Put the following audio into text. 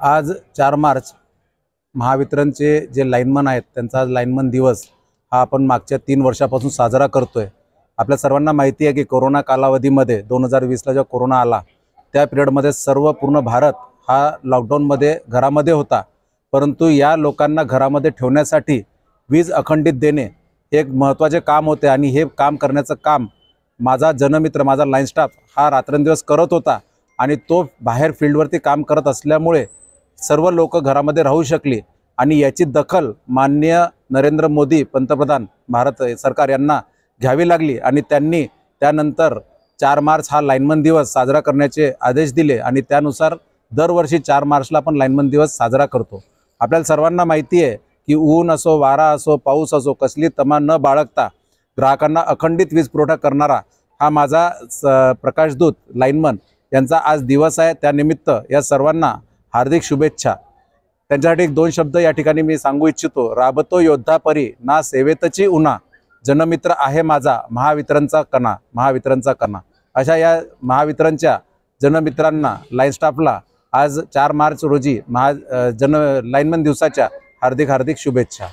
आज 4 मार्च महावितरणचे जे लाईनमन आहेत त्यांचा आज लाईनमन दिवस हा आपण मागच्या 3 वर्षापासून साजरा करतोय। आपल्या सर्वांना माहिती आहे की कोरोना कालावधीमध्ये 2020ला जेव्हा कोरोना आला त्या पिरियडमध्ये सर्व पूर्ण भारत हा लॉकडाऊनमध्ये घरामध्ये होता, परंतु या लोकांना घरामध्ये ठेवण्यासाठी वीज अखंडित देणे एक महत्त्वाचे काम होते आणि हे काम करण्याचं काम माझा जनमित्र माझा लाईन स्टाफ हा रात्रंदिवस करत होता आणि तो बाहेर फील्डवरती काम करत असल्यामुळे सर्व लोक घरामध्ये राहू शकली आणि याची दखल माननीय नरेंद्र मोदी पंतप्रधान भारत सरकार यांना घ्यावी लागली आणि त्यांनी त्यानंतर 4 मार्च हा लाईनमन दिवस साजरा करण्याचे आदेश दिले आणि त्यानुसार दरवर्षी 4 मार्चला आपण लाईनमन दिवस साजरा करतो। आपल्याला सर्वांना माहिती आहे की ऊन असो, वारा असो, पाऊस असो, कसली तमा न बाळगता ग्राहकांना अखंडित वीज पुरवठा करणारा हा माझा प्रकाशदूत लाईनमन यांचा आज दिवस आहे। त्यानिमित्त या सर्वांना हार्दिक शुभेच्छा। त्यांच्यासाठी 2 शब्द या ठिकाणी मी सांगू इच्छितो। राबतो योद्धा परी ना सेवेतची उन्हा, जनमित्र आहे माझा महावितरणचा कणा, महावितरणचा कणा। अशा या महावितरणच्या जनमित्रांना लाईन स्टाफला आज 4 मार्च रोजी लाईनमन दिवसाच्या हार्दिक शुभेच्छा।